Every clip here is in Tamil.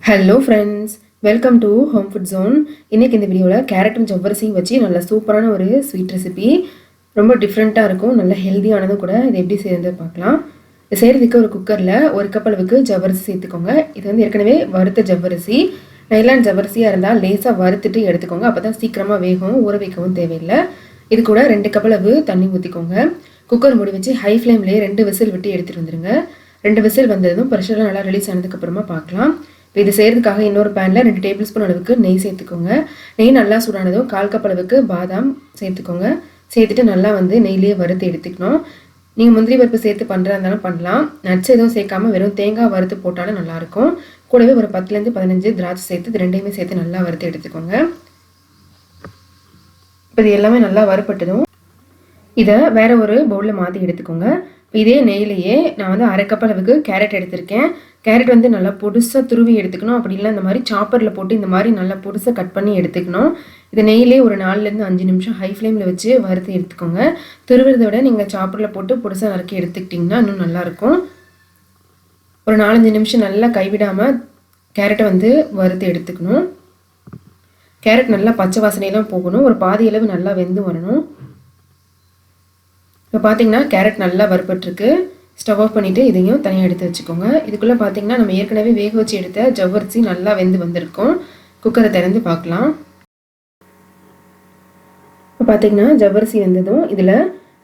Hello friends, welcome to home food zone. இன்றைக்கி இந்த வீடியோவில் கேரட்டும் ஜவ்வரிசியும் வச்சு நல்ல சூப்பரான ஒரு ஸ்வீட் ரெசிபி, ரொம்ப டிஃப்ரெண்ட்டாக இருக்கும், நல்ல ஹெல்த்தியானதும் கூட. இது எப்படி செய்யறது பார்க்கலாம். இது செய்கிறதுக்கு ஒரு குக்கரில் ஒரு கப் அளவுக்கு ஜவ்வரிசி சேர்த்துக்கோங்க. இது வந்து ஏற்கனவே வறுத்த ஜவ்வரிசி. நைலான் ஜவ்வரிசியாக இருந்தால் லேசாக வறுத்துட்டு எடுத்துக்கோங்க, அப்போ தான் சீக்கிரமாக வேகும், ஊற வைக்கவும் தேவையில்லை. இது கூட 2 கப் அளவு தண்ணி ஊற்றிக்கோங்க. குக்கர் மூடி வச்சு ஹை ஃப்ளேம்லேயே 2 விசில் விட்டு எடுத்துகிட்டு வந்துடுங்க. 2 விசில் வந்ததும் ப்ரெஷர்லாம் நல்லா ரிலீஸ் ஆனதுக்கப்புறமா பார்க்கலாம். இது செய்கிறதுக்காக இன்னொரு பேனில் 2 டேபிள் ஸ்பூன் அளவுக்கு நெய் சேர்த்துக்கோங்க. நெய் நல்லா சூடானதும் 1/4 கப் அளவுக்கு பாதாம் சேர்த்துக்கோங்க. சேர்த்துட்டு நல்லா வந்து நெய்லேயே வறுத்து எடுத்துக்கணும். நீங்கள் முந்திரி பருப்பு சேர்த்து பண்ணுறதா இருந்தாலும் பண்ணலாம். நட்ஸ் எதுவும் சேர்க்காம வெறும் தேங்காய் வறுத்து போட்டாலும் நல்லாயிருக்கும். கூடவே ஒரு 10லேருந்து 15 திராட்சை சேர்த்து இது ரெண்டையுமே சேர்த்து நல்லா வறுத்து எடுத்துக்கோங்க. இப்போ இது எல்லாமே நல்லா வறுப்பட்டதும் இதை வேற ஒரு பவுலில் மாற்றி எடுத்துக்கோங்க. இதே நெய்லேயே நான் வந்து 1/2 கப் அளவுக்கு கேரட் எடுத்திருக்கேன். கேரட் வந்து நல்லா பொடுசாக துருவி எடுத்துக்கணும். அப்படி இல்லை இந்த மாதிரி சாப்பரில் போட்டு இந்த மாதிரி நல்லா பொடுசாக கட் பண்ணி எடுத்துக்கணும். இது நெய்லே ஒரு 4லேருந்து 5 நிமிஷம் ஹை ஃப்ளேமில் வச்சு வறுத்து எடுத்துக்கோங்க. துருவுறதை விட நீங்கள் சாப்பரில் போட்டு பொடுசாக நறுக்கி எடுத்துக்கிட்டிங்கன்னா இன்னும் நல்லாயிருக்கும். ஒரு 4-5 நிமிஷம் நல்லா கைவிடாமல் கேரட்டை வந்து வறுத்து எடுத்துக்கணும். கேரட் நல்லா பச்சை வாசனையெல்லாம் போகணும். ஒரு பாதி அளவு நல்லா வெந்து வரணும். இப்போ பார்த்தீங்கன்னா கேரட் நல்லா வறுப்பட்டுருக்கு. ஸ்டவ் ஆஃப் பண்ணிவிட்டு இதையும் தனியாக எடுத்து வச்சுக்கோங்க. இதுக்குள்ளே பார்த்தீங்கன்னா நம்ம ஏற்கனவே வேக வச்சு எடுத்த ஜவ்வரிசி நல்லா வெந்து வந்திருக்கும். குக்கரை திறந்து பார்க்கலாம். இப்போ பார்த்தீங்கன்னா ஜவ்வரிசி வெந்ததும் இதில்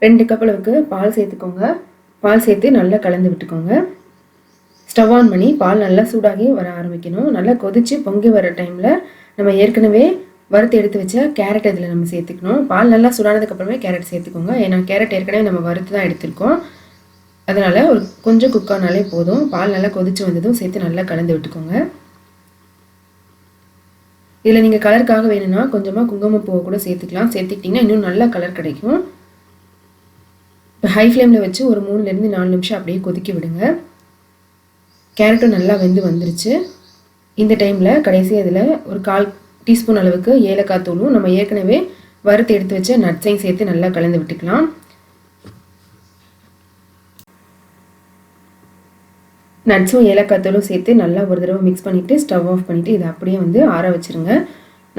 2 கப் அளவுக்கு பால் சேர்த்துக்கோங்க. பால் சேர்த்து நல்லா கலந்து விட்டுக்கோங்க. ஸ்டவ் ஆன் பண்ணி பால் நல்லா சூடாகி வர ஆரம்பிக்கணும். நல்லா கொதித்து பொங்கி வர டைமில் நம்ம ஏற்கனவே வறுத்து எடுத்து வச்ச கேரட் இதில் நம்ம சேர்த்துக்கணும். பால் நல்லா சுடானதுக்கப்புறமே கேரட் சேர்த்துக்கோங்க. ஏன்னா கேரட் ஏற்கனவே நம்ம வறுத்து தான் எடுத்துருக்கோம். அதனால் ஒரு கொஞ்சம் குக் ஆனாலே போதும். பால் நல்லா கொதித்து வந்ததும் சேர்த்து நல்லா கலந்து விட்டுக்கோங்க. இதில் நீங்கள் கலருக்காக வேணும்னா கொஞ்சமாக குங்குமப்பூவை கூட சேர்த்துக்கலாம். சேர்த்துக்கிட்டிங்கன்னா இன்னும் நல்லா கலர் கிடைக்கும். இப்போ ஹை ஃப்ளேமில் வச்சு ஒரு 3லேருந்து 4 நிமிஷம் அப்படியே கொதிக்க விடுங்க. கேரட்டும் நல்லா வெந்து வந்துருச்சு. இந்த டைமில் கடைசியாக இதில் ஒரு 1/4 டீஸ்பூன் அளவுக்கு ஏலக்காய் தூளும் நம்ம ஏற்கனவே வறுத்து எடுத்து வச்ச நட்ஸையும் சேர்த்து நல்லா கலந்து விட்டுக்கலாம். நட்ஸும் ஏலக்காய் தூளும் சேர்த்து நல்லா ஒரு தடவை மிக்ஸ் பண்ணிவிட்டு ஸ்டவ் ஆஃப் பண்ணிவிட்டு இதை அப்படியே வந்து ஆற வச்சுருங்க.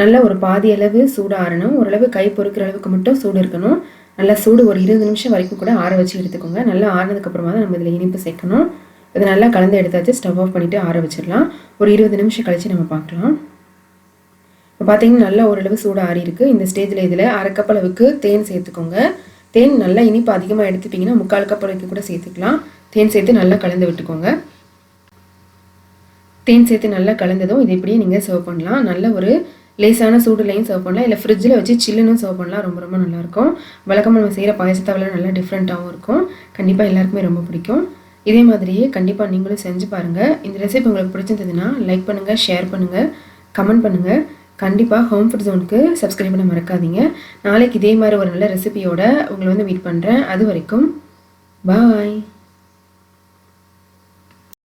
நல்லா ஒரு பாதி அளவு சூடு ஆறணும். ஓரளவு கை பொறுக்கிற அளவுக்கு மட்டும் சூடு இருக்கணும். நல்லா சூடு ஒரு 20 நிமிஷம் வரைக்கும் கூட ஆற வச்சு எடுத்துக்கோங்க. நல்லா ஆறினதுக்கப்புறமா தான் நம்ம இதில் இனிப்பு சேர்க்கணும். இதை நல்லா கலந்து எடுத்தாச்சு. ஸ்டவ் ஆஃப் பண்ணிவிட்டு ஆற வச்சிடலாம். ஒரு 20 நிமிஷம் கழித்து நம்ம பார்க்கலாம். இப்போ பார்த்தீங்கன்னா நல்லா ஓரளவு சூடு ஆறி இருக்குது. இந்த ஸ்டேஜில் இதில் 1/2 கப் அளவுக்கு தேன் சேர்த்துக்கோங்க. தேன் நல்லா இனிப்பு அதிகமாக எடுத்துட்டிங்கன்னா 3/4 கப் அளவுக்கு கூட சேர்த்துக்கலாம். தேன் சேர்த்து நல்லா கலந்து விட்டுக்கோங்க. தேன் சேர்த்து நல்லா கலந்ததும் இது இப்படியே நீங்கள் சர்வ் பண்ணலாம். நல்ல ஒரு லேசான சூடுலையும் சர்வ் பண்ணலாம், இல்லை ஃப்ரிட்ஜில் வச்சு சில்லுன்னு சர்வ் பண்ணலாம். ரொம்ப ரொம்ப நல்லாயிருக்கும். வழக்கமாக நம்ம செய்கிற பாயசத்தை விட நல்லா டிஃப்ரெண்ட்டாகவும் இருக்கும். கண்டிப்பாக எல்லாருக்குமே ரொம்ப பிடிக்கும். இதே மாதிரியே கண்டிப்பாக நீங்களும் செஞ்சு பாருங்கள். இந்த ரெசிபி உங்களுக்கு பிடிச்சிருந்ததுன்னா லைக் பண்ணுங்கள், ஷேர் பண்ணுங்கள், கமெண்ட் பண்ணுங்கள். கண்டிப்பாக ஹோம் ஃபுட் ஜோனுக்கு சப்ஸ்கிரைப் பண்ண மறக்காதீங்க. நாளைக்கு இதே மாதிரி ஒரு நல்ல ரெசிபியோட உங்களை வந்து மீட் பண்ணுறேன். அது வரைக்கும் பாய்.